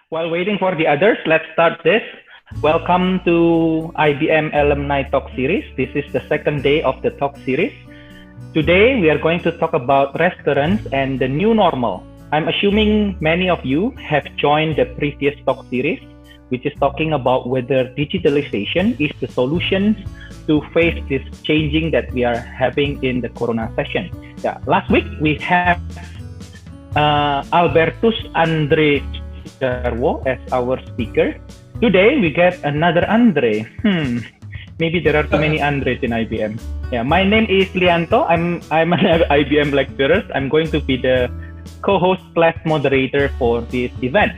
While waiting for the others, let's start this. Welcome to IBM Alumni Talk Series. This is the second day of the talk series. Today, we are going to talk about restaurants and the new normal. I'm assuming many of you have joined the previous talk series, which is talking about whether digitalization is the solution to face this changing that we are having in the Corona session. Yeah, last week we have Albertus Andre Jarwo as our speaker. Today we get another Andre. Maybe there are too many Andres in IBM. Yeah, my name is Lianto. I'm an IBM lecturer. I'm going to be the co-host / moderator for this event.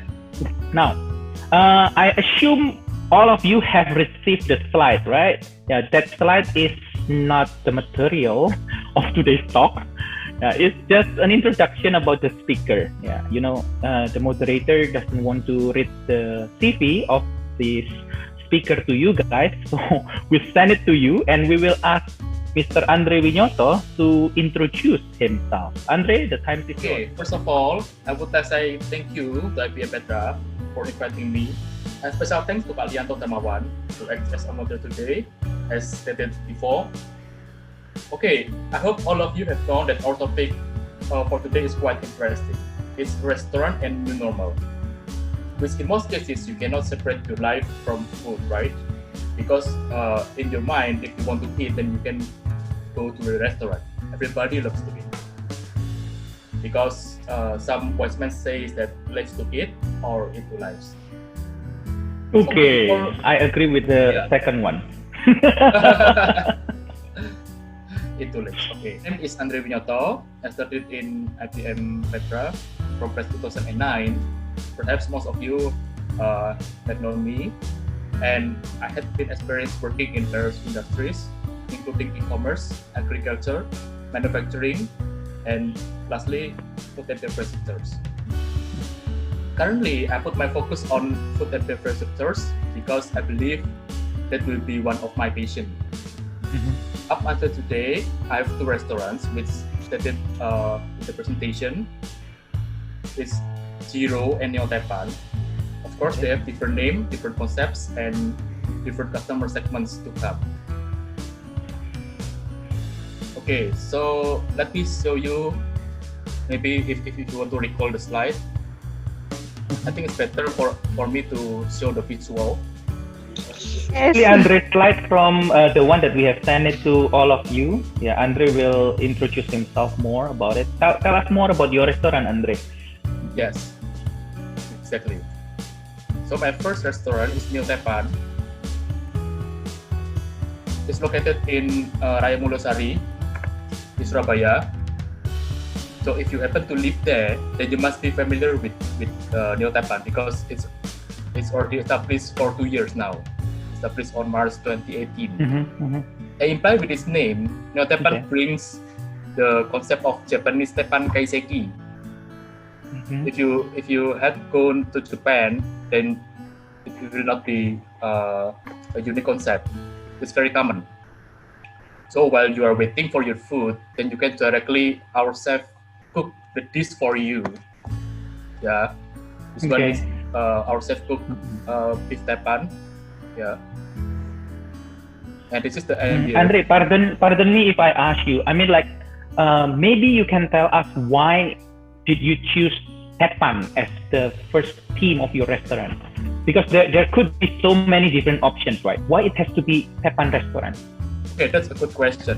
Now, I assume all of you have received the slide, right? Yeah, that slide is not the material of today's talk. It's just an introduction about the speaker. Yeah, the moderator doesn't want to read the CV of this speaker to you guys, so we'll send it to you, and we will ask Mr. Andre Winyoto to introduce himself. Andre, the time is yours. Okay, first of all, I would like to say thank you to IBM Petra for inviting me. And special thanks to Pak Lianto Darmawan to act as a moderator today, as stated before. Okay, I hope all of you have found that our topic for today is quite interesting. It's restaurant and new normal. Which in most cases, you cannot separate your life from food, right? Because in your mind, if you want to eat, then you can go to a restaurant. Everybody loves to eat. Because some wise men say that lives to eat or eat to lives. Okay, I agree with the second one. Itu lives. Okay. My name is Andre Winyoto. I started in IBM Petra from 2009. Perhaps most of you have known me, and I had been experienced working in various industries, including e-commerce, agriculture, manufacturing, and lastly, food and beverage sectors. Currently, I put my focus on food and beverage sectors because I believe that will be one of my passions. Up until today, I have 2 restaurants which stated in the presentation. It's Jiro and Neo Taipan. Of course, they have different names, different concepts, and different customer segments to come. Okay, so let me show you. Maybe if you want to recall the slide, I think it's better for me to show the visual. Actually, Andre, slide from the one that we have sent it to all of you. Yeah, Andre will introduce himself more about it. Tell us more about your restaurant, Andre. Yes, exactly. So my first restaurant is Neo Taipan. It's located in Raya Mulosari, in Surabaya. So if you happen to live there, then you must be familiar with Neo Taipan because it's already established for 2 years now. Established on March 2018. And implied with its name, Neo Taipan brings the concept of Japanese Teppan Kaiseki. If you had gone to Japan, then it will not be a unique concept. It's very common. So while you are waiting for your food, then you can directly our chef cook the dish for you. Yeah, this one is our chef cook beef teppan. Yeah, and this is the Andre, pardon me if I ask you. I mean, maybe you can tell us why did you choose teppan as the first theme of your restaurant? Because there could be so many different options, right? Why it has to be teppan restaurant? Okay, that's a good question.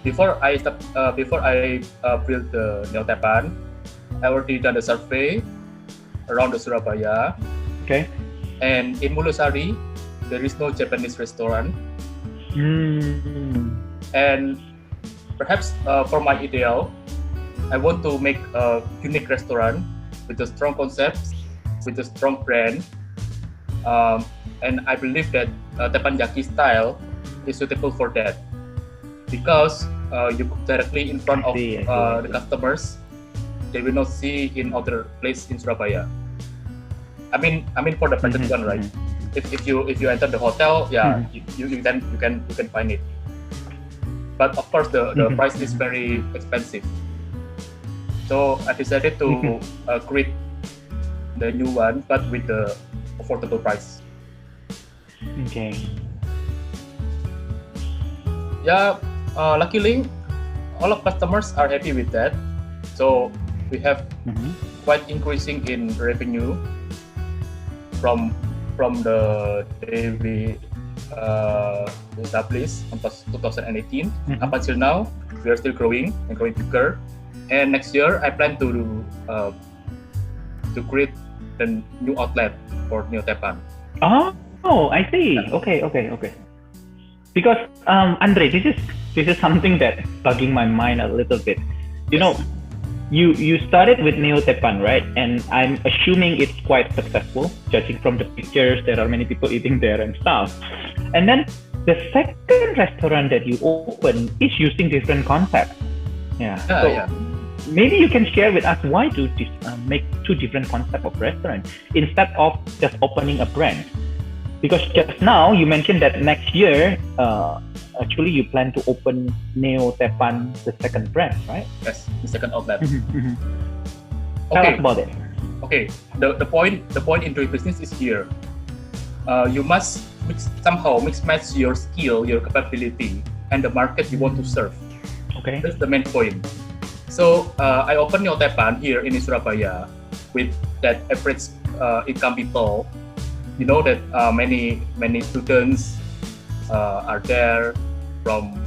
Before I built the Neo Taipan, I already done a survey around the Surabaya. Okay. And in Mulosari, there is no Japanese restaurant. And perhaps for my ideal, I want to make a unique restaurant with a strong concept, with a strong brand. And I believe that teppanyaki style is suitable for that because you cook directly in front of the customers. They will not see in other place in Surabaya. I mean for the budget one, right? If you enter the hotel, you can find it. But of course the price is very expensive. So I decided to create the new one, but with the affordable price. Okay. Yeah, luckily, all of customers are happy with that. So we have quite increasing in revenue from the day we established in 2018 up until now. We are still growing and growing bigger. And next year, I plan to create the new outlet for Neo Teppan. Oh, I see. Okay. Because Andre, this is something that's bugging my mind a little bit. You know, you started with Neo Teppan, right? And I'm assuming it's quite successful, judging from the pictures. There are many people eating there and stuff. And then the second restaurant that you open is using different concepts. Yeah. Maybe you can share with us why do this make two different concepts of restaurant instead of just opening a brand? Because just now you mentioned that next year, actually you plan to open Neo Teppan, the second brand, right? Yes, the second outlet. Tell us about it. Okay, the point in doing business is here. You must somehow mix match your skill, your capability, and the market you want to serve. Okay. That's the main point. So I opened Neo Teppan here in Surabaya with that average income people. You know that many students are there from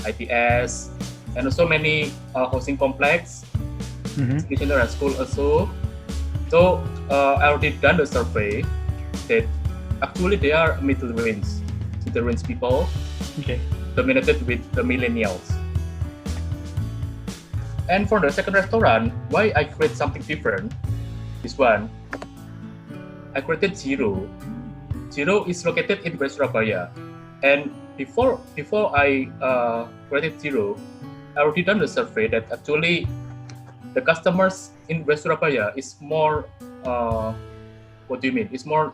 ITS and also many housing complex, stationary school also. So I already done the survey that actually they are middle range people, dominated with the millennials. And for the second restaurant, why I create something different? This one, I created Zero. Zero is located in West Surabaya, and before I created Zero, I already done the survey that actually the customers in West Surabaya is more. What do you mean? It's more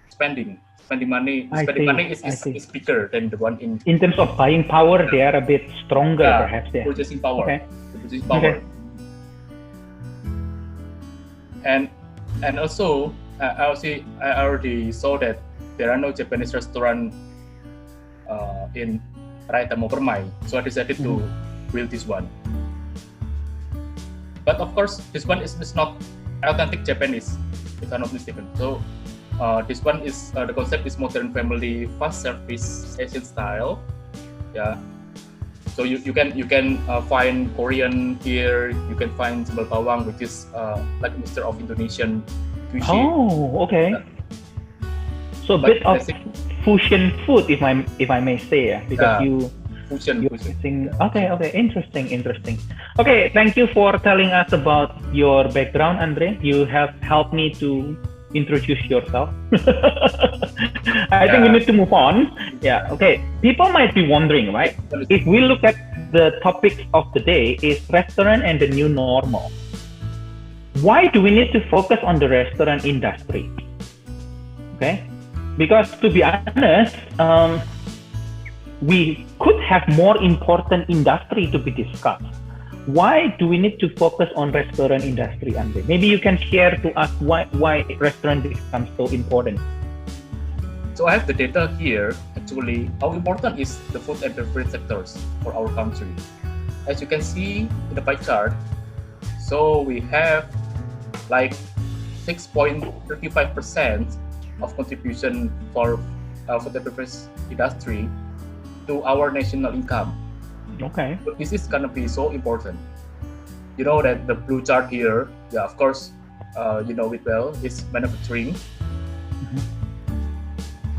spending money. Spending money is bigger than the one in. In terms of buying power, they are a bit stronger, perhaps. Yeah. Purchasing power. Okay. Purchasing power. And also, I already saw that there are no Japanese restaurant in Raya Tamo Permai, so I decided to build this one. But of course, this one is not authentic Japanese, if I'm not mistaken. So this one is the concept is modern family fast service Asian style. Yeah. So you can find Korean here. You can find sambal bawang, which is like a mixture of Indonesian cuisine. Oh, okay. So a bit of fusion food, if I may say, because fusion. Okay, interesting. Okay, thank you for telling us about your background, Andre. You have helped me to introduce yourself. I think we need to move on. Yeah, okay. People might be wondering, right? If we look at the topic of the day is restaurant and the new normal. Why do we need to focus on the restaurant industry? Okay, because to be honest, we could have more important industry to be discussed. Why do we need to focus on restaurant industry, Andre? Maybe you can share to us why restaurant becomes so important. So I have the data here. Actually, how important is the food and beverage sectors for our country? As you can see in the pie chart, so we have like 6.35% of contribution for food and beverage industry to our national income. Okay. But this is gonna be so important. You know that the blue chart here, of course, you know it well, is manufacturing.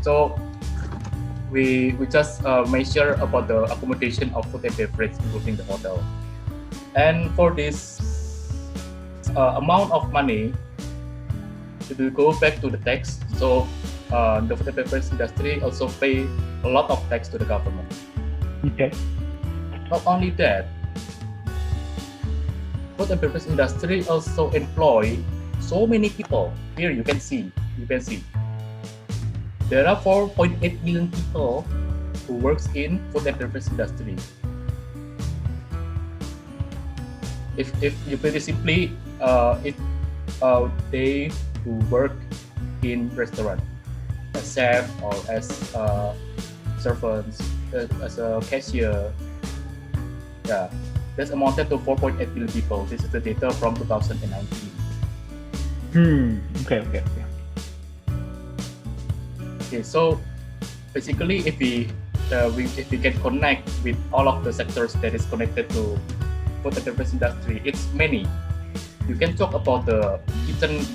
So we just measure about the accommodation of food and beverage, including the hotel. And for this amount of money, if we go back to the tax, so the food and beverage industry also pay a lot of tax to the government. Okay. Not only that, food and beverage industry also employ so many people. Here you can see. There are 4.8 million people who works in food and beverage industry. If you put it simply, they who work in restaurant as chef or as servants, as a cashier. Yeah, that's amounted to 4.8 billion people. This is the data from 2019. Okay. Okay, so basically, if we can connect with all of the sectors that is connected to food and beverage industry, it's many. You can talk about the kitchen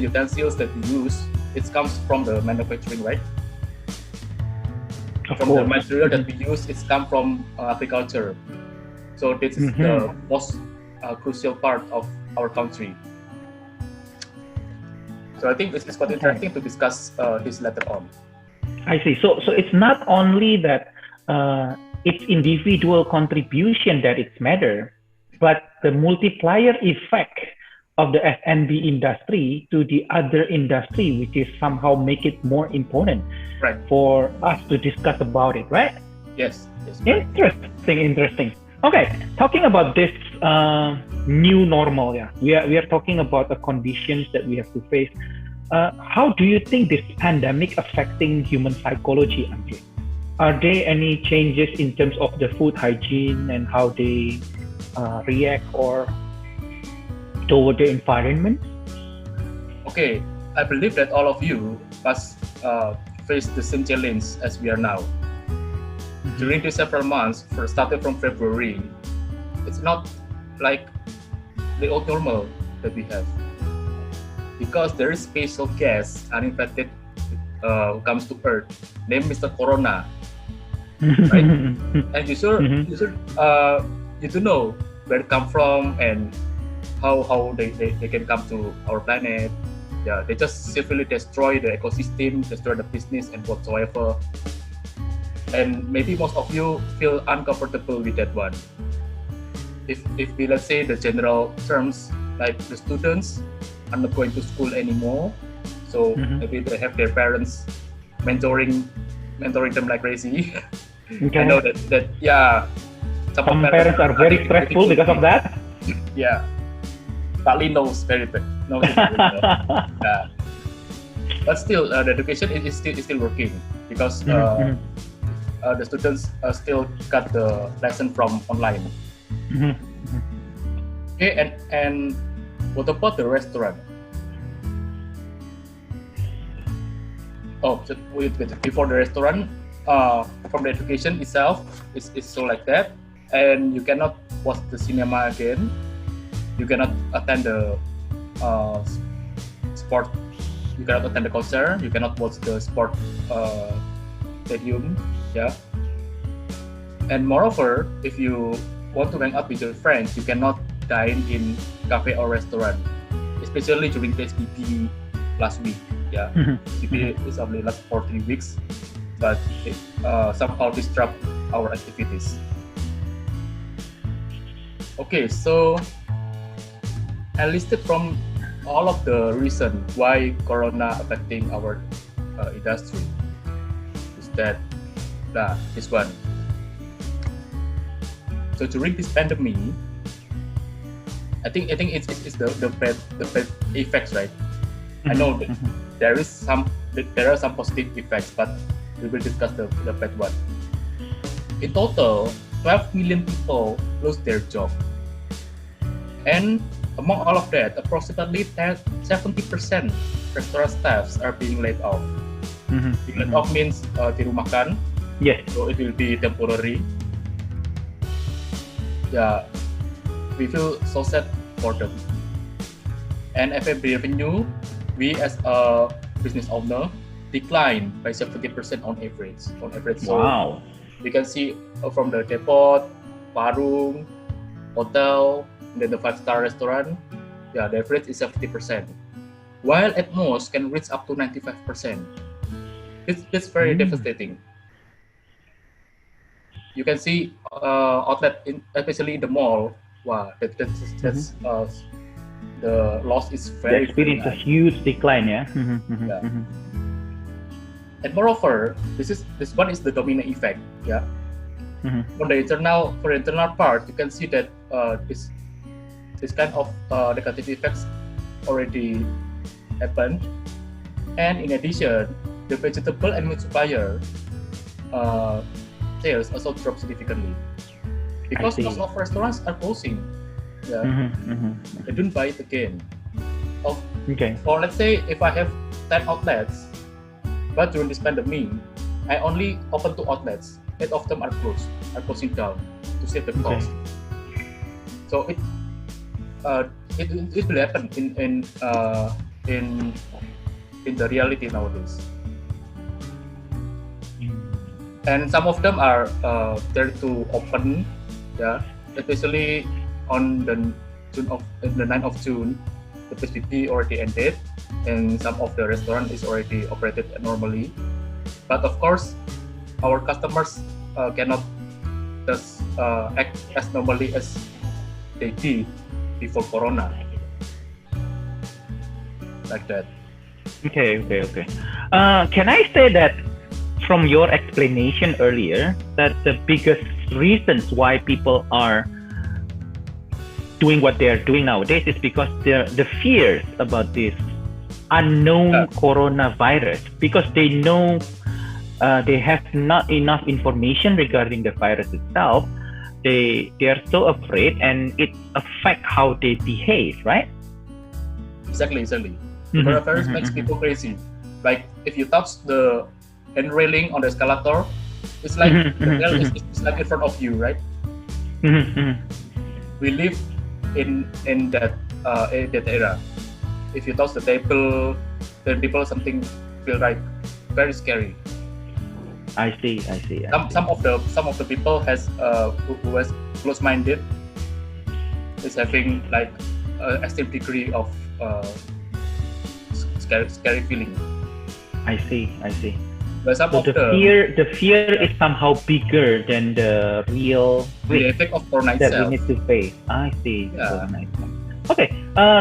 utensils that we use. It comes from the manufacturing, right? From the material that we use, it's come from agriculture. So this is the most crucial part of our country. So I think it's quite interesting to discuss this later on. I see. So it's not only that it's individual contribution that it's matter, but the multiplier effect of the F&B industry to the other industry, which is somehow make it more important for us to discuss about it, right? Yes. Interesting. Okay, talking about this new normal, we are talking about the conditions that we have to face. How do you think this pandemic affecting human psychology, Andre? Are there any changes in terms of the food hygiene and how they react or toward the environment? Okay, I believe that all of you must face the same challenge as we are now. During these several months, starting from February, it's not like the old normal that we have. Because there is special guest uninvited who comes to Earth, named Mr. Corona, right? And you should know where it come from and how they can come to our planet. Yeah, they just severely destroy the ecosystem, destroy the business and whatsoever. And maybe most of you feel uncomfortable with that one. If we, let's say, the general terms, like the students are not going to school anymore, so maybe they have their parents mentoring them like crazy. Okay. I know that some parents are very stressful because of that. Yeah, Bali knows very bad. Yeah. But still, the education is still working because the students still got the lesson from online. Okay, and what about the restaurant? Oh, just wait. Before the restaurant, from the education itself, is so like that, and you cannot watch the cinema again. You cannot attend the sport. You cannot attend the concert. You cannot watch the sport stadium. Yeah. And moreover, if you want to hang out with your friends, you cannot dine in cafe or restaurant, especially during PSBB last week. Yeah, PSBB is only last for 3 weeks, but it somehow disrupt our activities. Okay, so I listed from all of the reason why Corona affecting our industry. Is that this one? So during this pandemic, I think it's the bad effects, right? I know that there are some positive effects, but we will discuss the bad one. In total, 12 million people lose their job, and among all of that, approximately 70% restaurant staffs are being laid off. Being laid off means dirumahkan. Yes. So it will be temporary. Yeah, we feel so sad for them. And F&B revenue, we as a business owner decline by 70% on average. So wow. We can see from the depot, warung, hotel, and then the 5-star restaurant, the average is 70%. While at most can reach up to 95%. It's very devastating. You can see outlet, especially in the mall. Wow, that's the loss is very. The experience a huge decline, yeah. Yeah. And moreover, this one is the domino effect. Yeah. For the internal part, you can see that this kind of negative effects already happened. And in addition, the vegetable and meat supplier sales also dropped significantly because most of restaurants are closing. Yeah, they don't buy it again. Or let's say if I have 10 outlets, but during this pandemic, I only open 2 outlets. 8 of them are closing down to save the cost. So it will happen in the reality nowadays. And some of them are there to open, yeah, especially on the 9th of June, the PSBB already ended, and some of the restaurant is already operated normally. But of course, our customers cannot just act as normally as they did before Corona, like that. Okay. Can I say that from your explanation earlier, that the biggest reasons why people are doing what they are doing nowadays is because the fears about this unknown coronavirus, because they know they have not enough information regarding the virus itself. They are so afraid, and it affects how they behave, right? Exactly. The coronavirus makes people crazy. Like if you touch the hand railing on the escalator, it's like the hell is like in front of you, right? We live in that era. If you touch the table, then people something feel like very scary. I see. Some of the people who has close-minded is having like an extreme degree of scary feeling. I see. But the fear is somehow bigger than the real effect of Corona that itself. we need to face. I see. Yeah. Okay.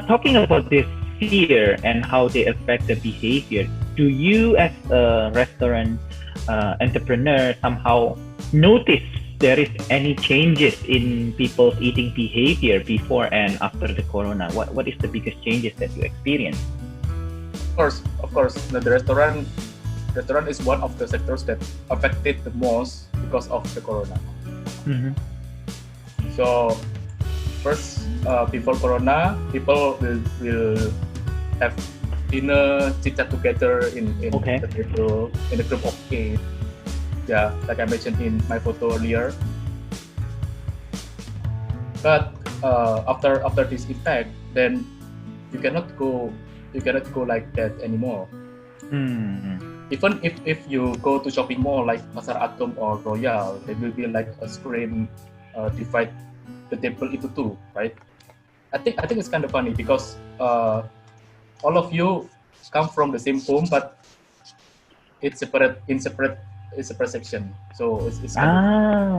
Talking about this fear and how they affect the behavior, do you as a restaurant entrepreneur somehow notice there is any changes in people's eating behavior before and after the Corona? What is the biggest changes that you experience? Of course, the restaurant is one of the sectors that affected the most because of the Corona. So first, before Corona, people will have dinner, chit-chat together in the table, in a group of 8. Yeah, like I mentioned in my photo earlier. But after this effect, then you cannot go like that anymore. Even if you go to shopping mall like Pasar Atom or Royal, there will be like a screen divide the table into 2, right? I think it's kind of funny because all of you come from the same home, but it's separate section. So it's kind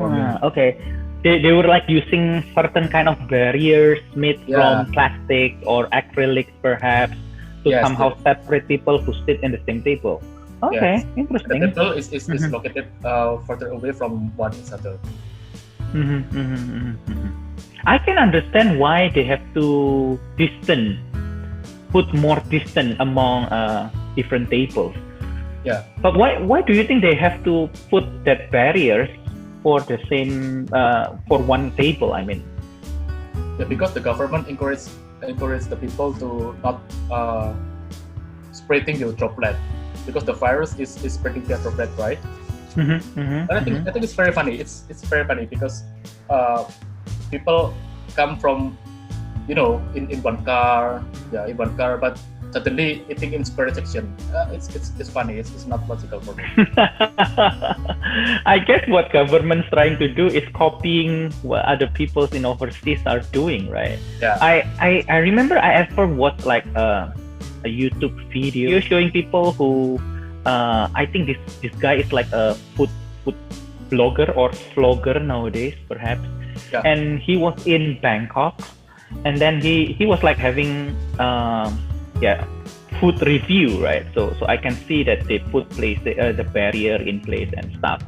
of okay. They were like using certain kind of barriers made from plastic or acrylics perhaps to somehow separate people who sit in the same table. Okay, interesting. The table is located further away from one another. I can understand why they have to put more distance among different tables. Yeah. But why do you think they have to put that barriers for the same for one table? I mean. Yeah, because the government encourage the people to not spreading your droplet, because the virus is spreading their droplet, right? But I think it's very funny. It's very funny because people come from in one car, but suddenly eating in separate section. It's funny. It's not logical for me. I guess what government's trying to do is copying what other people in overseas are doing, right? Yeah. I remember I ever watched like a YouTube video showing people who I think this guy is like a food blogger or vlogger nowadays perhaps. Yeah. And he was in Bangkok, and then he was like having food review, right? So I can see that they put the barrier in place and stuff.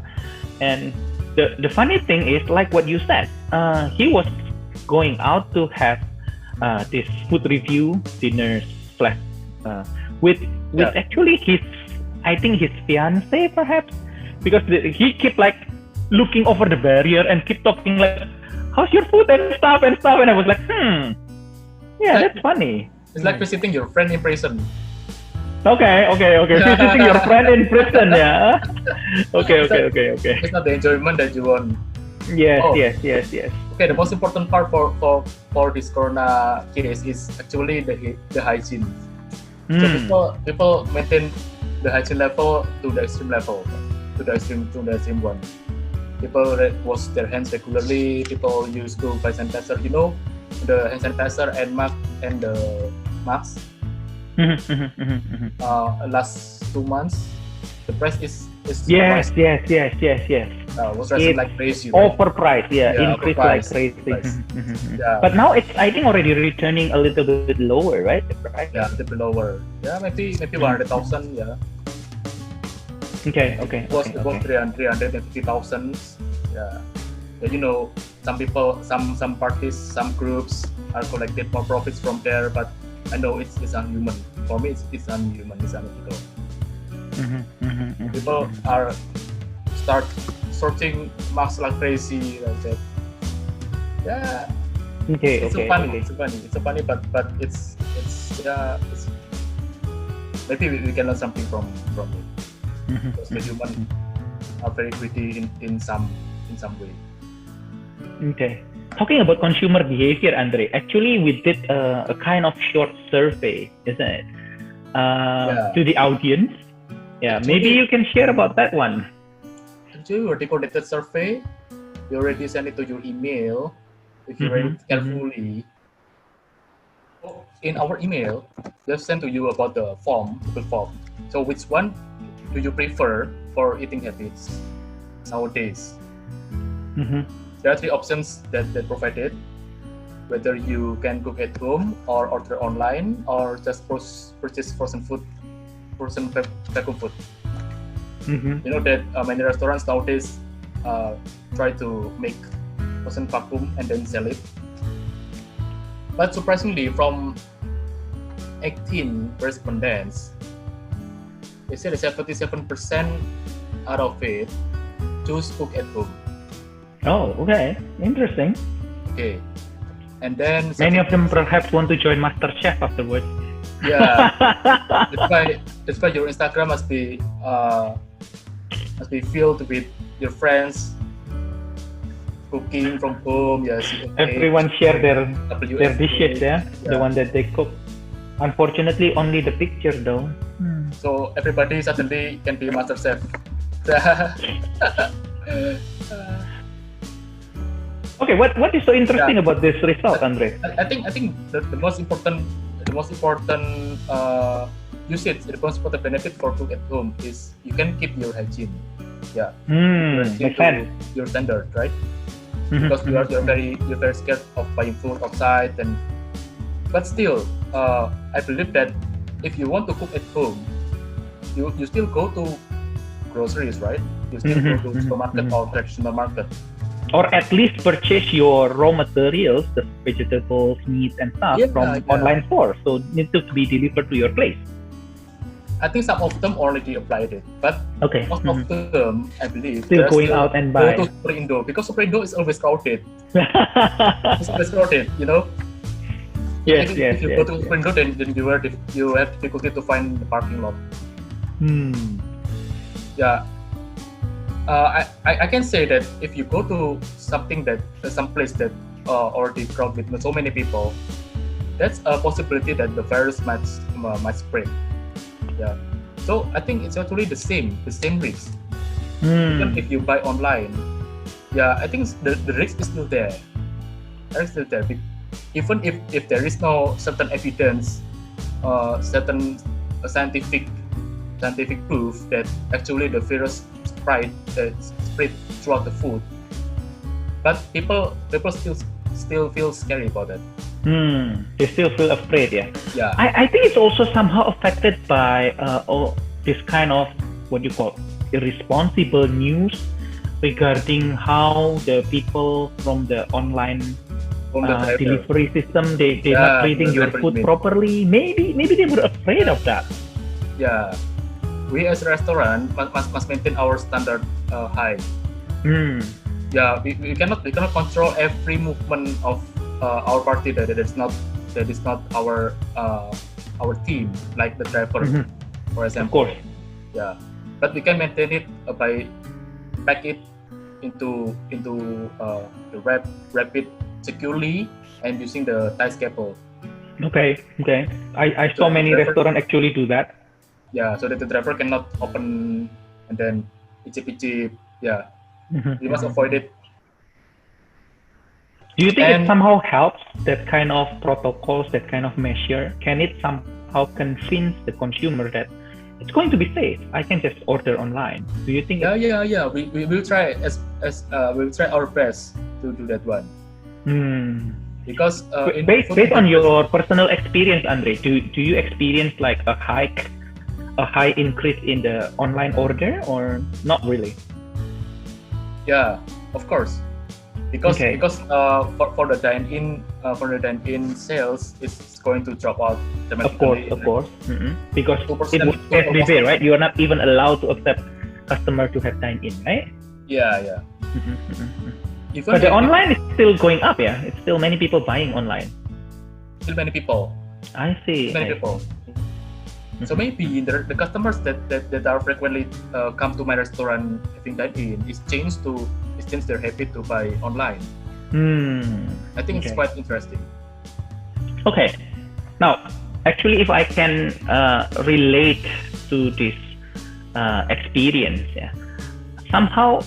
And the funny thing is, like what you said, he was going out to have this food review dinner slash with Yeah. actually I think his fiance perhaps, because he keep like looking over the barrier and keep talking like, how's your food and stuff, and I was like, yeah, that's funny. It's like visiting your friend in prison. Okay. Visiting your friend in prison, yeah. Okay. It's not the enjoyment that you want. Yes. Oh. Yes. Okay, the most important part for this corona case is actually the hygiene. So people maintain the hygiene level to the extreme one. People wash their hands regularly. People use to buy sanitizer. You know, the hand sanitizer and the mask. Last 2 months, the price is Yes. was rising It's like crazy. Right? Overpriced, increased like crazy. Yeah. But now it's, I think, already returning a little bit lower, right? The price. Yeah, a little bit lower. Yeah, maybe 100,000. Yeah. Okay. It was 350,000. Yeah. You know, some people, some parties, some groups are collected more profits from there, but I know it's unhuman. For me, it's unhuman. It's unethical. People are start searching masks like crazy. Like that. Yeah. It's so funny, but it's maybe we can learn something from it. Because the human are very greedy in some way. Okay. Talking about consumer behavior, Andre, actually we did a kind of short survey, isn't it? To the audience. Yeah, Actually, maybe you can share about that one. Actually, we already conducted survey. We already sent it to your email. If you read it carefully, in our email, we have sent to you about the Google form. So which one do you prefer for eating habits nowadays? There are 3 options that provided. Whether you can cook at home or order online, or just purchase frozen vacuum food. You know that many restaurants nowadays try to make frozen vacuum and then sell it. But surprisingly, from 18 respondents, they said 77% out of it choose cook at home. Oh, okay. Interesting. Okay. And then Many of them perhaps want to join MasterChef afterwards. Yeah. that's why your Instagram must be filled with your friends cooking from home. Yes. Everyone share their dishes, yeah. The one that they cook. Unfortunately, only the picture though. So everybody suddenly can be MasterChef. Okay, what is so interesting about this result, Andre? I think the most important usage, the most important benefit for cook at home is you can keep your hygiene. Yeah. Makes sense. Your standard, right? Because you're very scared of buying food outside, but still, I believe that if you want to cook at home, you still go to groceries, right? You still go to supermarket or traditional market. Or at least purchase your raw materials, the vegetables, meat, and stuff from online stores. So it needs to be delivered to your place. I think some of them already applied it, but most of them, I believe, still going out and buy. Go to Superindo, because Superindo is always crowded. It's always crowded, you know. Yes. If you go to Superindo, then you have difficulty to find the parking lot. Yeah. I can say that if you go to something that some place that already crowded with so many people, that's a possibility that the virus might spread. Yeah. So I think it's actually the same risk. Even if you buy online, I think the risk is still there. Even if there is no certain evidence, certain scientific proof that actually the virus spread throughout the food, but people still feel scary about it. They still feel afraid, Yeah. I think it's also somehow affected by all this kind of what you call irresponsible news regarding how the people from the online From the driver. delivery system, they're Yeah, not treating the your driver food you mean. properly. Maybe they were afraid of that. Yeah, we as a restaurant must maintain our standard high. Yeah, we cannot control every movement of our party. That is not our team, like the driver, for Of example. course. Yeah, but we can maintain it by pack it into the wrap it securely and using the tie cable. Okay. I saw So the many driver- restaurants actually do that. Yeah, so that the driver cannot open and then icip. Yeah, we must avoid it. Do you think it And- somehow helps, that kind of protocols, that kind of measure? Can it somehow convince the consumer that it's going to be safe? I can just order online. Do you think? Yeah. We will try we'll try our best to do that one. Because Based on your personal experience, Andre, do you experience like a high increase in the online order or not really? Yeah, of course. Because Okay. for the dine-in sales, it's going to drop out Of dramatically. course. Because 2%, it was SBB, right? You are not even allowed to accept customer to have dine-in, right? Yeah. Even But the if- online is still going up, yeah. It's still many people buying online. still many people. I see. Many people. So maybe the customers that are frequently come to my restaurant having dine-in is changed their habit to buy online. I think it's Okay. quite interesting. Okay. Now, actually, if I can relate to this experience, yeah, somehow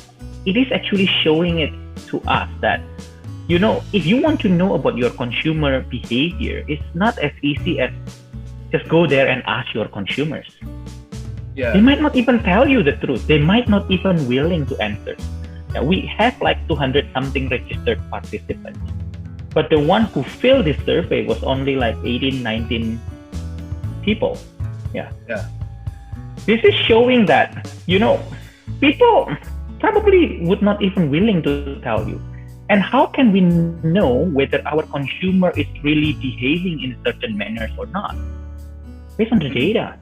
it is actually showing it to us that, if you want to know about your consumer behavior, it's not as easy as just go there and ask your consumers. Yeah. They might not even tell you the truth. They might not even willing to answer. Yeah, we have like 200 something registered participants, but the one who filled this survey was only like 18, 19 people. Yeah. This is showing that, people probably would not even willing to tell you. And how can we know whether our consumer is really behaving in certain manners or not? Based on the data.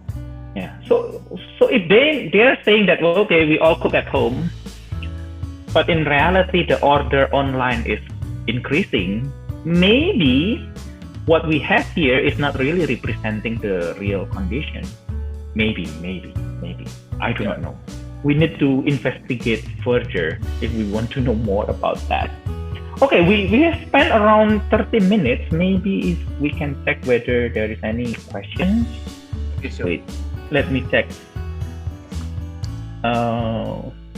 Yeah. So if they are saying that, well, okay, we all cook at home, but in reality the order online is increasing, maybe what we have here is not really representing the real condition. Maybe. I do not know. We need to investigate further if we want to know more about that. Okay, we have spent around 30 minutes. Maybe if we can check whether there is any questions. Okay, sure. Wait, let me check.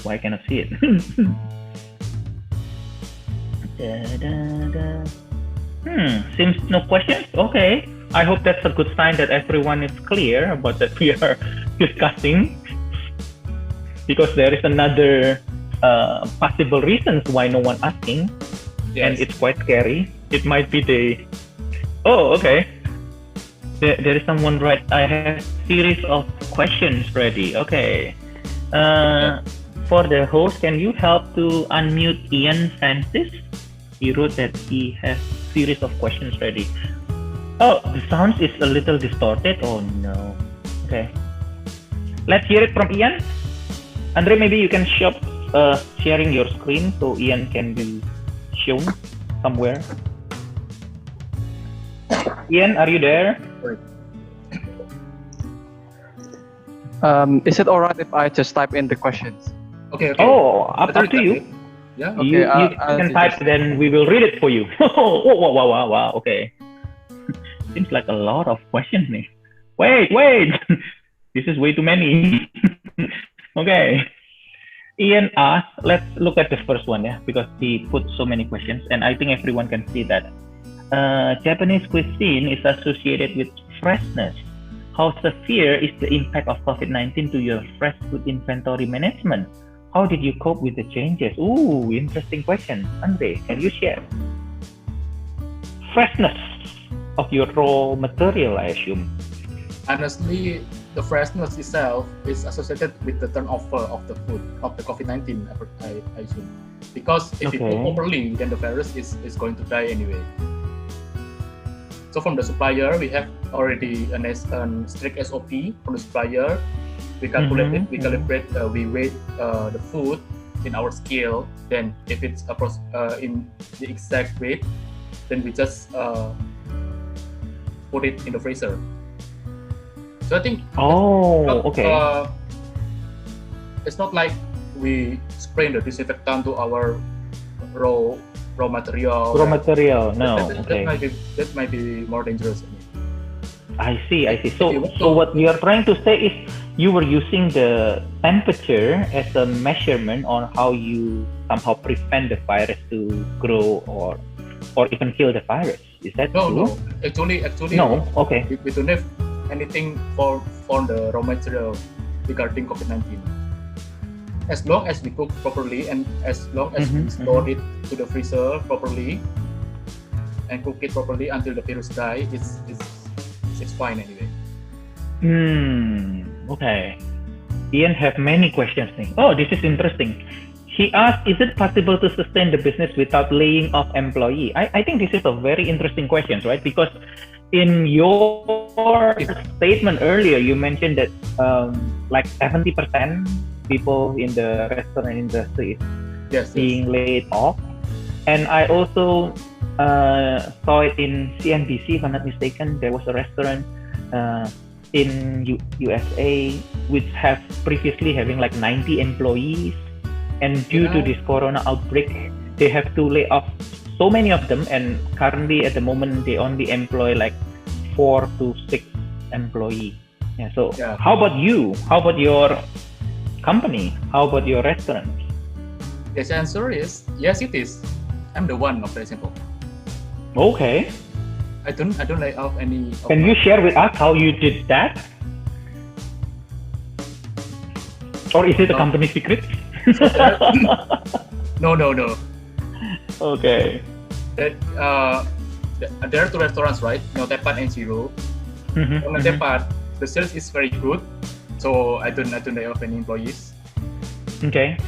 Why cannot see it? Seems no questions. Okay, I hope that's a good sign that everyone is clear about that we are discussing, because there is another possible reasons why no one asking, and it's quite scary. It might be okay. There is someone right. I have series of questions ready. Okay. For the host, can you help to unmute Ian Francis? He wrote that he has series of questions ready. Oh, the sound is a little distorted. Oh no. Okay. Let's hear it from Ian. Andre, maybe you can stop sharing your screen so Ian can be shown somewhere. Ian, are you there? Is it alright if I just type in the questions? Okay. Oh, up to you. Yeah. Okay, you I'll can do type, this. then we will read it for you. Wow. Okay. Seems like a lot of questions. Wait. This is way too many. Okay. Ian asked, let's look at the first one, because he put so many questions, and I think everyone can see that. Japanese cuisine is associated with freshness. How severe is the impact of COVID-19 to your fresh food inventory management? How did you cope with the changes? Ooh, interesting question. Andre, can you share? Freshness of your raw material, I assume. Honestly, the freshness itself is associated with the turnover of the food of the COVID-19, I assume. Because if you cook properly, then the virus is going to die anyway. So from the supplier, we have already a strict SOP from the supplier. We calculate it, we calibrate, we weigh the food in our scale. Then if it's in the exact weight, then we just put it in the freezer. So I think it's not like we spray the disinfectant to our raw material. No. That might be more dangerous. I see. So what you are trying to say is you were using the temperature as a measurement on how you somehow prevent the virus to grow or even kill the virus. Is that true? No. Actually. No. Okay. We don't have anything for the raw material regarding COVID-19. As long as we cook properly and as long as we store it to the freezer properly and cook it properly until the virus dies, it's fine anyway. Okay. Ian have many questions. Oh, this is interesting. He asked, is it possible to sustain the business without laying off employee? I think this is a very interesting question, right? Because in your statement earlier, you mentioned that like 70% people in the restaurant industry is being laid off. And I also saw it in CNBC, if I'm not mistaken. There was a restaurant in USA which have previously having like 90 employees. And due to this corona outbreak, they have to lay off so many of them. And currently, at the moment, they only employ like 4 to 6 employees. How about you? How about your company? How about your restaurant? Yes, the answer is yes. It is. I'm the one of the example. Okay. I don't lay off any. Can you share with us how you did that? Or is it a company secret? No. Okay. There are 2 restaurants, right? Neotepat and Zero. On Neotepat, the sales is very good, so I don't lay off any employees. Okay.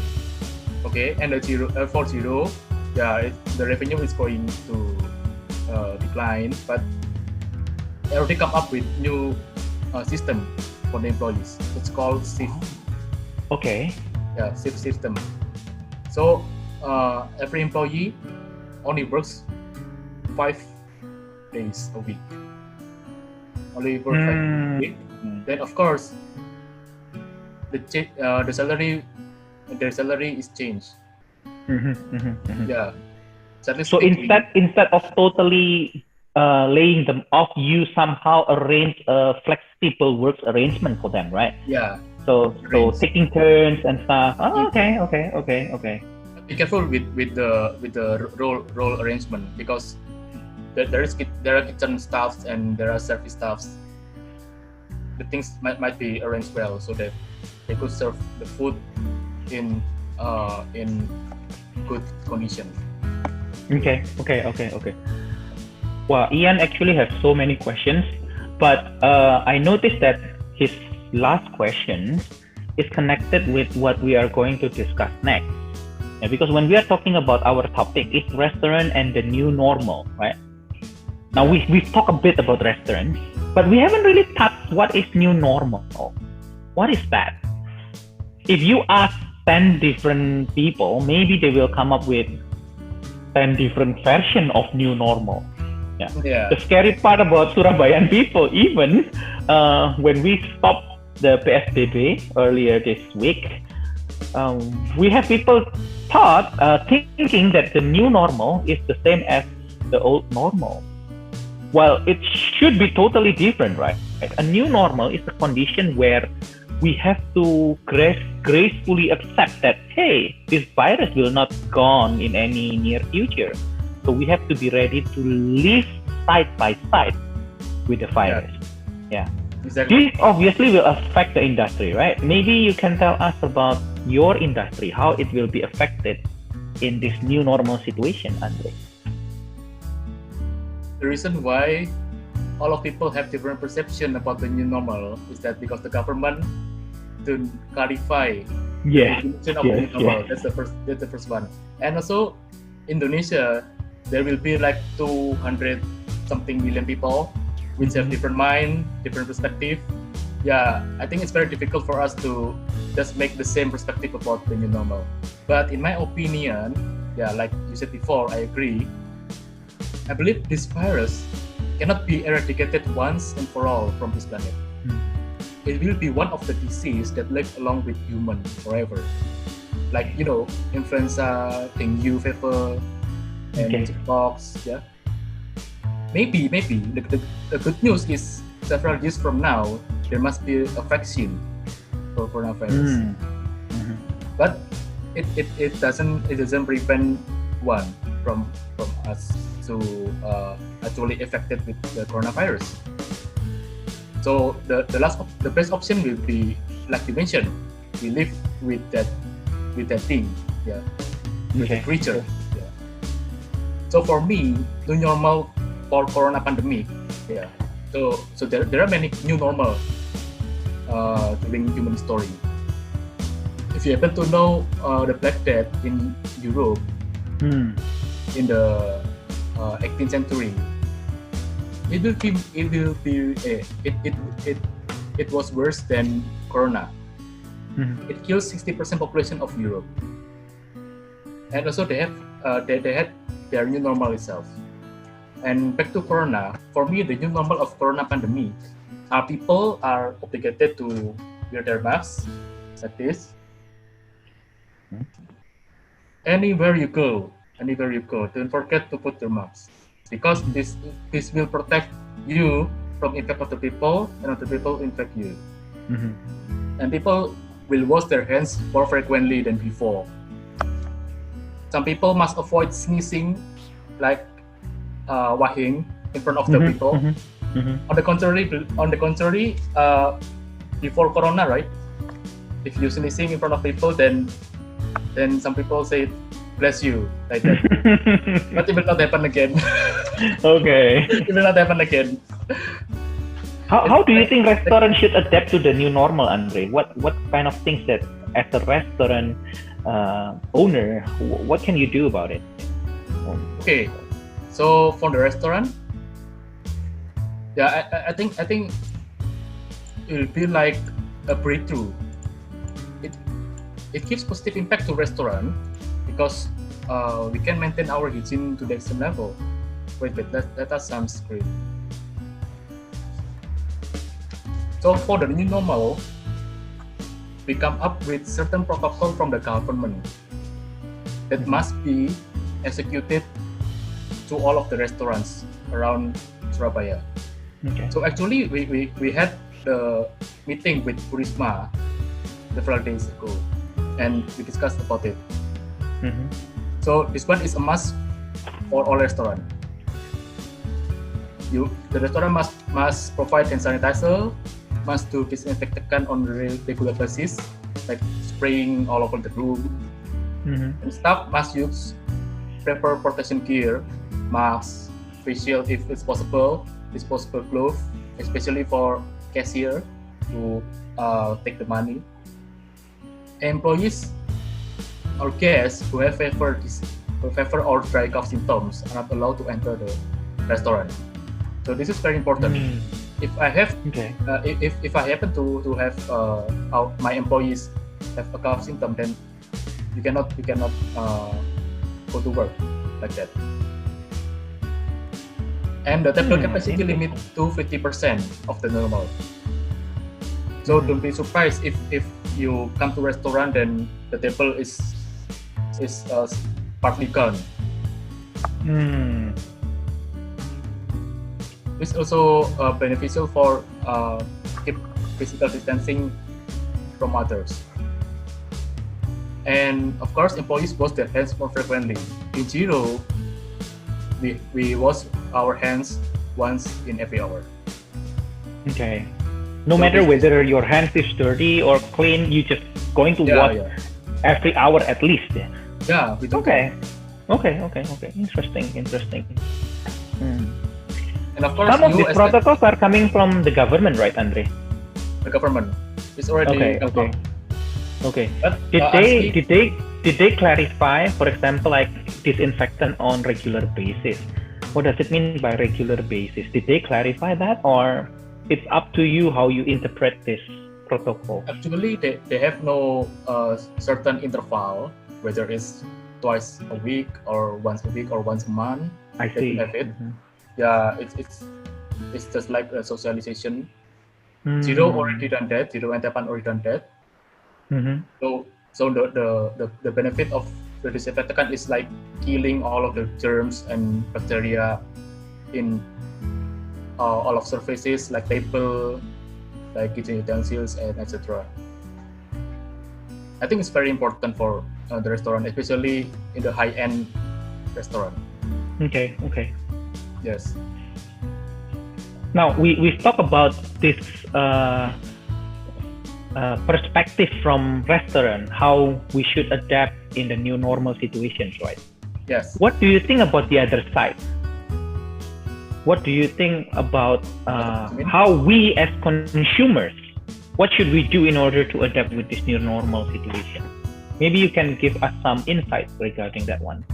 And the for Zero, the revenue is going to decline, but I already come up with new system for the employees. It's called shift. Okay. Shift system. So every employee only works 5 days a week. Only work 5 days a week. Then of course the salary, their salary is changed. So instead of totally laying them off, you somehow arrange a flexible work arrangement for them, right? Yeah. So taking turns and stuff. Oh, okay. Be careful with the role arrangement, because there are kitchen staffs and there are service staffs. The things might be arranged well so that they could serve the food in good condition. Okay. Well, Ian actually has so many questions, but I noticed that his last question is connected with what we are going to discuss next. Because when we are talking about our topic, it's restaurant and the new normal, right? Now we've talked a bit about restaurants, but we haven't really touched what is new normal. What is that? If you ask 10 different people, maybe they will come up with 10 different versions of new normal. Yeah. The scary part about Surabayan people, even when we stopped the PSBB earlier this week, we have people thinking that the new normal is the same as the old normal. Well, it should be totally different, right? A new normal is a condition where we have to gracefully accept that, hey, this virus will not gone in any near future. So we have to be ready to live side by side with the virus. Yeah. Exactly. This obviously will affect the industry, right? Maybe you can tell us about your industry, how it will be affected in this new normal situation, Andre. The reason why all of people have different perception about the new normal is that because the government to clarify Yeah. the definition of the new normal. That's the first one. And also Indonesia, there will be like 200 something million people which have different mind, different perspective. Yeah, I think it's very difficult for us to just make the same perspective about the new normal. But in my opinion, yeah, like you said before, I agree. I believe this virus cannot be eradicated once and for all from this planet. It will be one of the disease that live along with human forever. Like, you know, influenza, dengue fever, and chickenpox, yeah. Maybe the good news is several years from now, there must be a vaccine for coronavirus. But it doesn't prevent one from us to actually affected with the coronavirus. So the best option will be, like you mentioned, we live with that thing, yeah, with the creature. Yeah. So for me, new normal for corona pandemic, yeah. So there are many new normal during human history. If you happen to know the Black Death in Europe in the 18th century, it was worse than corona. It kills 60% population of Europe, and also they had their new normal itself. And back to corona, for me, the new normal of corona pandemic, people are obligated to wear their masks like this. Anywhere you go, don't forget to put your mask, because this will protect you from impact of the people, and other people infect you. And people will wash their hands more frequently than before. Some people must avoid sneezing, like wahing in front of the people. On the contrary, before corona, right? If you sneezing in front of people, then some people say bless you, like that. But it will not happen again. Okay. It will not happen again. How do you think restaurants should adapt to the new normal, Andre? What kind of things that, as a restaurant owner, what can you do about it? Okay, so for the restaurant, yeah, I think it will be like a breakthrough. It gives positive impact to restaurant because we can maintain our hygiene to the extreme level. Wait, that sounds great. So for the new normal, we come up with certain protocol from the government that must be executed to all of the restaurants around Surabaya. Okay. So actually, we had the meeting with Purisma several days ago, and we discussed about it. So this one is a must for all restaurant. The restaurant must provide hand sanitizer, must do disinfectant on a regular basis, like spraying all over the room. And staff must use proper protection gear, masks, facial if it's possible, disposable gloves, especially for cashier to take the money. Employees or guests who have fever or dry cough symptoms are not allowed to enter the restaurant. So this is very important. If I have, if I happen to have my employees have a cough symptom, then you cannot go to work like that. And the table capacity limit to 50% of the normal. So don't be surprised if you come to restaurant then the table is partly gone. It's also beneficial for keep physical distancing from others. And of course, employees wash their hands more frequently. In Jiro, we wash our hands once in every hour. Okay. No matter whether your hands is dirty or clean, you just going to wash every hour at least. Yeah, we do. Okay. Interesting. And of course, Some of you these as protocols are coming from the government, right, Andre? the government is already Okay. But Did they clarify, for example, like disinfectant on regular basis? What does it mean by regular basis? Did they clarify that, or it's up to you how you interpret this protocol? actually they have no certain interval, whether it's twice a week or once a week or once a month. I They see. have it. Yeah, it's just like a socialization. Mhm. Zero already done that. Zero and Japan already done that. Mhm. So the benefit of the disinfectant is like killing all of the germs and bacteria in all of surfaces like table, like kitchen utensils, and etc. I think it's very important for the restaurant, especially in the high-end restaurant. Okay. Yes. Now we talk about this perspective from restaurant, how we should adapt in the new normal situations, right? Yes. What do you think about the other side? What do you think about how we as consumers, what should we do in order to adapt with this new normal situation? Maybe you can give us some insight regarding that one.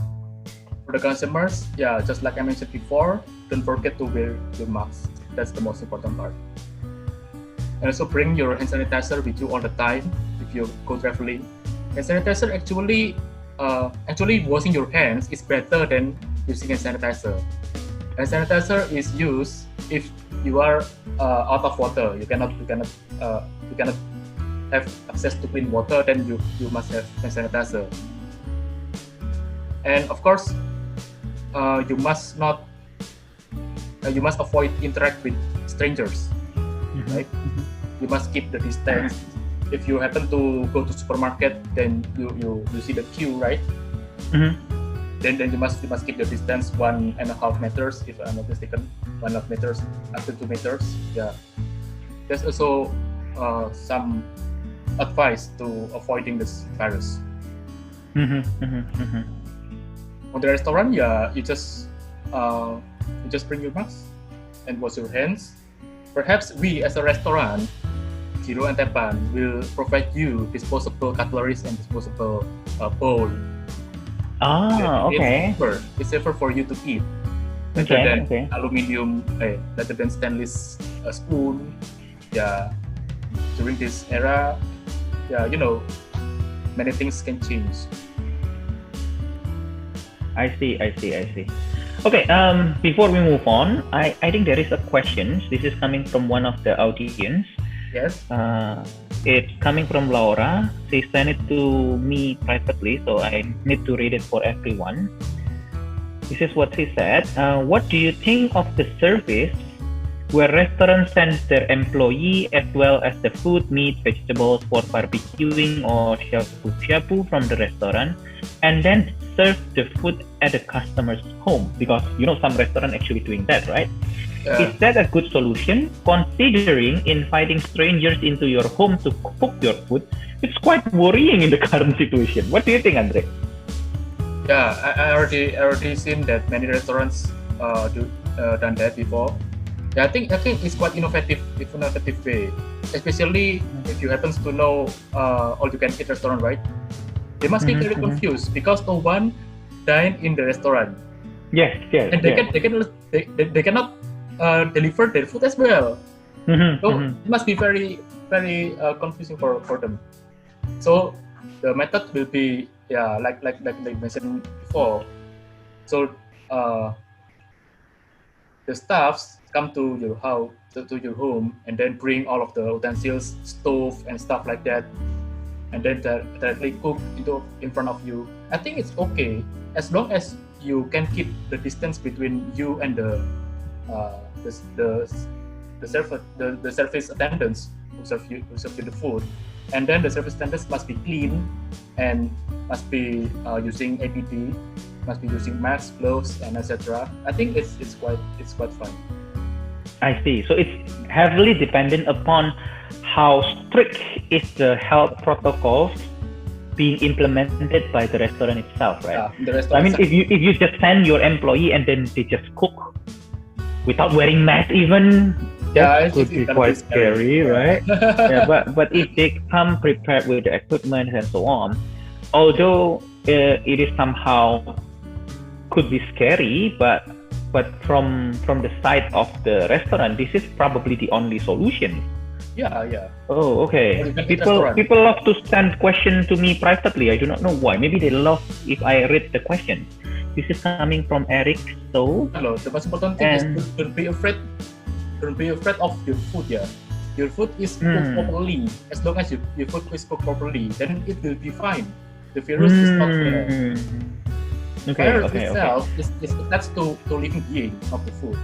For the consumers, yeah, just like I mentioned before, don't forget to wear your mask. That's the most important part. And also bring your hand sanitizer with you all the time if you go traveling. Hand sanitizer actually washing your hands is better than using hand sanitizer. Hand sanitizer is used if you are out of water. You cannot have access to clean water. Then you must have hand sanitizer. And of course, you must avoid interact with strangers. Right? You must keep the distance. If you happen to go to supermarket, then you see the queue, right? Then you must keep the distance 1.5 meters, if I'm not mistaken, 1.5 meters up to 2 meters. Yeah. There's also some advice to avoiding this virus. On the restaurant, yeah, you just bring your mask and wash your hands. Perhaps we as a restaurant, Jiro and Teppan, will provide you disposable cutleries and disposable bowl. Okay. It's safer for you to eat rather than aluminium, rather than stainless spoon. Yeah, during this era, yeah, many things can change. I see. Okay, before we move on, I think there is a question. This is coming from one of the audience. Yes. It's coming from Laura. She sent it to me privately, so I need to read it for everyone. This is what she said. What do you think of the service where restaurants send their employee as well as the food, meat, vegetables for barbecuing or shabu-shabu from the restaurant, and then serve the food at the customer's home? Because some restaurant actually doing that, right? Is that a good solution, considering inviting strangers into your home to cook your food? It's quite worrying in the current situation. What do you think, Andre? Yeah, I already seen that many restaurants done that before. Yeah, I think it's quite innovative way, especially if you happen to know all you can eat restaurant, right? They must be very confused because no one dine in the restaurant. Yes. And they cannot deliver their food as well. So it must be very, very confusing for them. So the method will be like they mentioned before. So the staffs come to your house, to your home, and then bring all of the utensils, stove, and stuff like that, and then directly cook in front of you. I think it's okay as long as you can keep the distance between you and the service attendants who serve you the food, and then the service attendants must be clean and must be using APD, must be using masks, gloves, and etc. I think it's quite fun. I see. So it's heavily dependent upon how strict is the health protocols being implemented by the restaurant itself, right? The restaurant. I mean, if you just send your employee and then they just cook, without wearing mask even. Yeah, That could be gonna quite scary, right? Yeah, but if they come prepared with the equipment and so on, although it is somehow could be scary, but from the side of the restaurant, this is probably the only solution. Yeah. Oh, okay. People love to send questions to me privately. I do not know why. Maybe they love if I read the question. This is coming from Eric. So, hello. The most important thing is don't be afraid. Don't be afraid of your food. Yeah, your food is cooked properly. As long as your food is cooked properly, then it will be fine. The virus is not there. Virus itself is attached to living being of the food.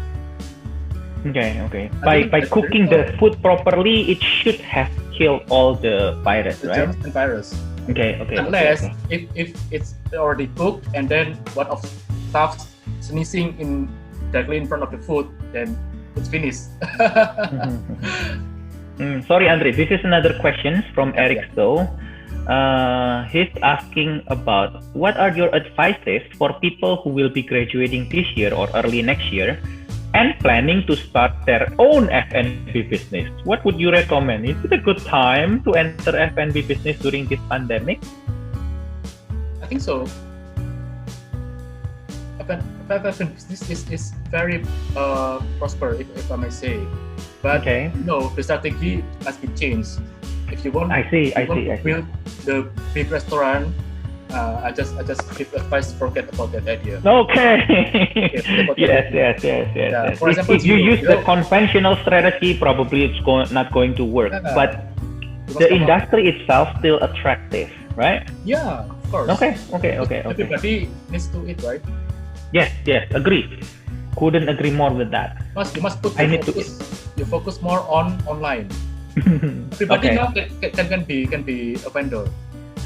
Okay. By cooking the food properly, it should have killed all the virus, the right? germs and virus. Okay. Unless if it's already cooked and then one of staff sneezing directly in front of the food, then it's finished. Sorry, Andre. This is another question from Eric. So, he's asking about what are your advices for people who will be graduating this year or early next year and planning to start their own F&B business. What would you recommend? Is it a good time to enter F&B business during this pandemic? I think so. F&B business is very prosperous, if I may say. But the strategy must be changed. If you want, to build the big restaurant, I just give advice. Forget about that idea. Okay. Yes. Yeah, for example, if you use the conventional strategy, probably it's not going to work. But the industry itself still attractive, right? Yeah, of course. Okay. Everybody needs to eat, right? Yes. Agree. Couldn't agree more with that. You must put your focus more on online. Everybody now can be a vendor.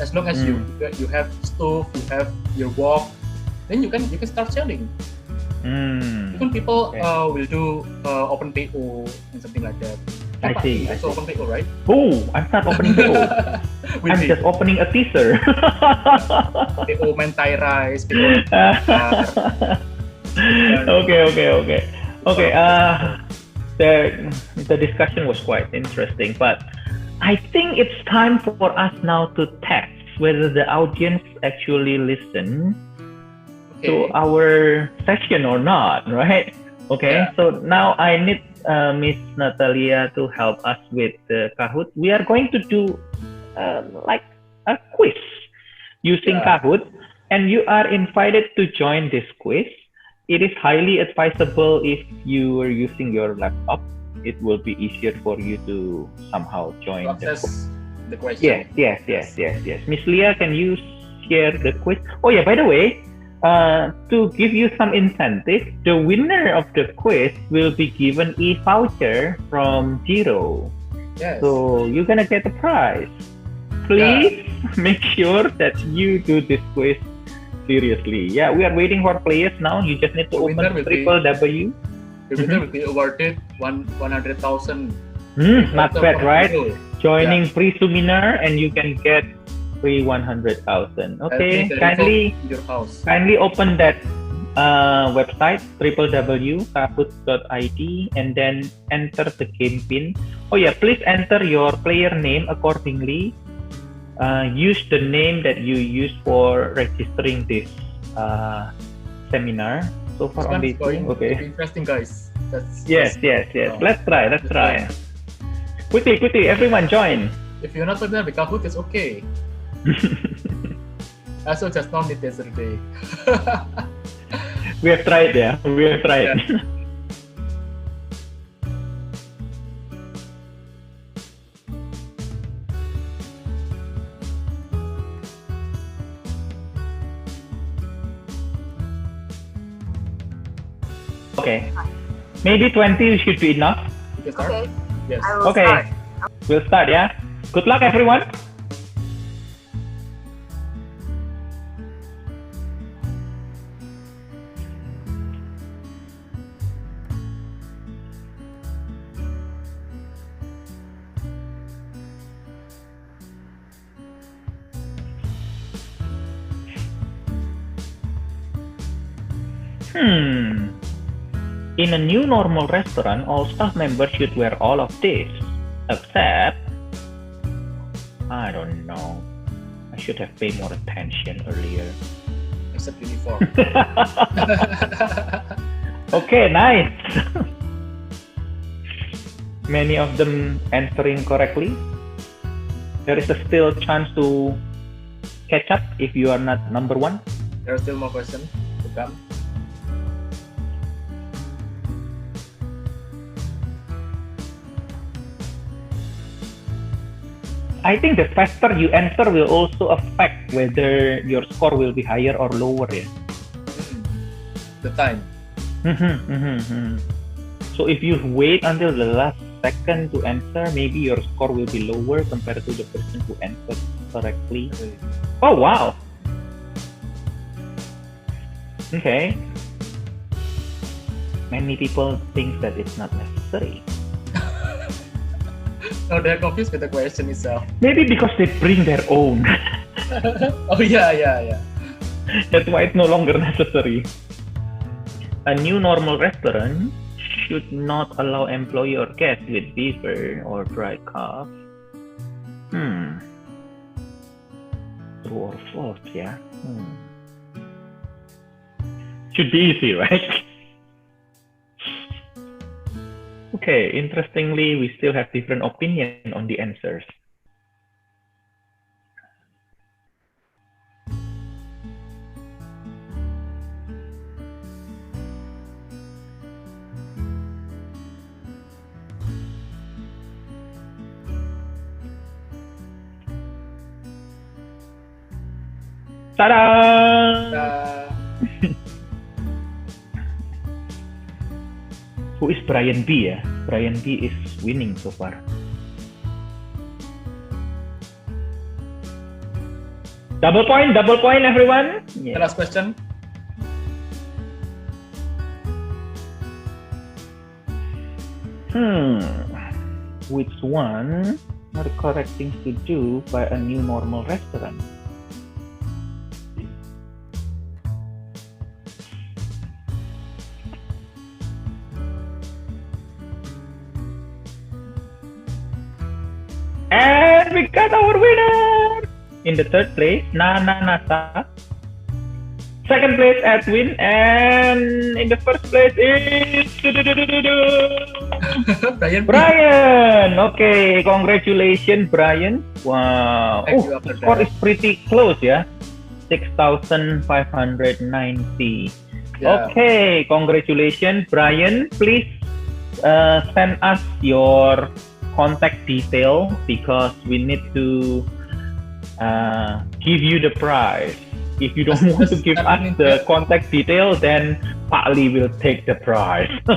As long as you have stove, you have your wok, then you can start selling. Even people will do open PO and something like that. I see. So open PO, right? Oh, I'm not opening PO. I'm just opening a teaser. PO mentai rice, PO. Okay. The discussion was quite interesting, but I think it's time for us now to test whether the audience actually listen to our session or not, right? Okay, so now I need Miss Natalia to help us with Kahoot. We are going to do like a quiz using Kahoot, and you are invited to join this quiz. It is highly advisable if you are using your laptop. It will be easier for you to somehow join the question. Yes. Miss Leah, can you share the quiz? Oh yeah, by the way, to give you some incentive, the winner of the quiz will be given a voucher from Jiro. Yes. So you're gonna get a prize. Please make sure that you do this quiz seriously. Yeah, we are waiting for players now. You just need to open www. The winner will be awarded 100,000. Not bad, right? Joining free seminar and you can get free 100,000. Okay, kindly open that website www.kahoot.id and then enter the game pin. Oh yeah, please enter your player name accordingly. Use the name that you use for registering this seminar. So far only okay. Interesting, guys. Yes. Let's try. Quickly, everyone join. If you're not familiar with Kahoot, it's okay. I also just found it yesterday. We have tried, yeah. Okay. Maybe 20 should be enough. Okay. Yes. Okay. We'll start, yeah? Good luck, everyone. In a new normal restaurant, all staff members should wear all of this, except, I don't know. I should have paid more attention earlier. Except uniform. Okay, nice. Many of them answering correctly. There is still chance to catch up if you are not number one. There are still more questions to come. I think the faster you answer will also affect whether your score will be higher or lower. Yeah. The time. So if you wait until the last second to answer, maybe your score will be lower compared to the person who answered correctly. Oh wow! Okay. Many people think that it's not necessary. No, they're confused with the question itself. Maybe because they bring their own. Oh yeah. That's why it's no longer necessary. A new normal restaurant should not allow employee or guests with fever or dry cough. True or false, yeah? Should be easy, right? Okay, interestingly, we still have different opinion on the answers. Ta-da! Who is Brian B? Ya? Brian B is winning so far. Double point, everyone. The last question. Which one are the correct things to do by a new normal restaurant? And we got our winner! In the third place, Nana Nasa. Second place, Edwin. And in the first place is... Brian! Okay, congratulations, Brian. Wow. The score is pretty close, yeah? 6,590. Yeah. Okay, congratulations, Brian. Please send us your contact detail because we need to give you the prize. If you don't want to give us the contact detail, then Pak Lee will take the prize. I'm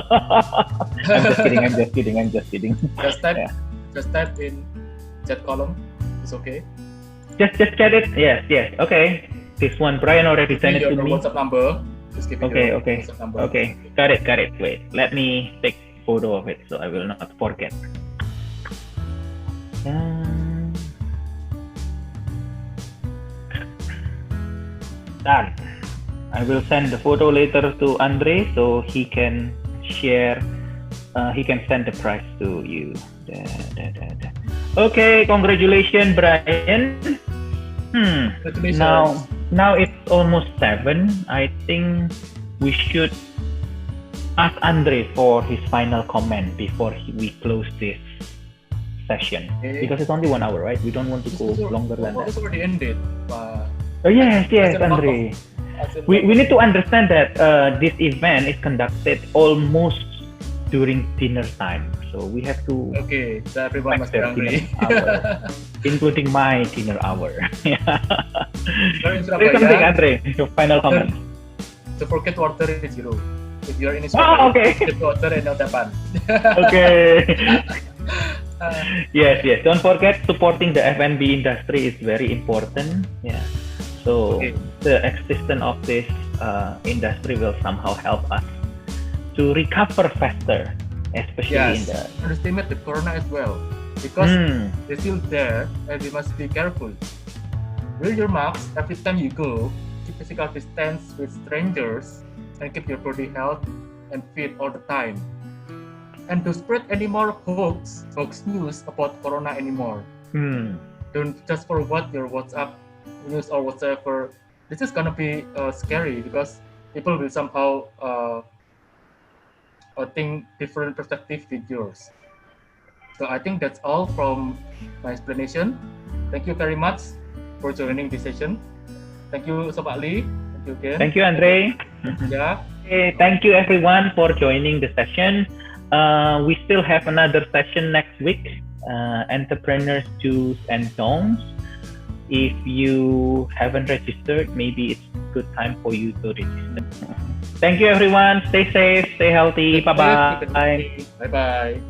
just kidding. Just type in chat column. It's okay. Just chat it. Yes. Okay. This one, Brian already sent it to me. WhatsApp number. Just give me your WhatsApp number. Okay. Got it. Wait. Let me take photo of it so I will not forget. Done. I will send the photo later to Andre so he can share. He can send the prize to you. Okay, congratulations, Brian. Now it's almost 7. I think we should ask Andre for his final comment before we close this session. Okay. Because it's only 1 hour, right? We don't want to go longer than that. It's already ended. Oh yes, Andre. We need to understand that this event is conducted almost during dinner time, so we have to. Okay, so everyone must be hungry, including my dinner hour. Say something, Andre. Your final comment. So forget to order it, Jiro. If you're in Surabaya, forget to order in Notapan. Okay. Yes. Don't forget supporting the F&B industry is very important. Yeah. So the existence of this industry will somehow help us to recover faster, especially in the. Underestimate the corona as well, because they're still there, and we must be careful. Wear your mask every time you go. Keep physical distance with strangers, and keep your body health and feed all the time. And to spread any more hoax news about Corona anymore. Don't just forward your WhatsApp news or whatever. This is gonna be scary because people will somehow think different perspective with yours. So I think that's all from my explanation. Thank you very much for joining this session. Thank you, Sobat Lee. Thank you again. Thank you, Andre. Yeah. Okay, thank you everyone for joining the session. We still have another session next week, entrepreneurs do's and don'ts. If you haven't registered, maybe it's a good time for you to register. Thank you everyone. Stay safe, stay healthy. Bye-bye. Bye-bye.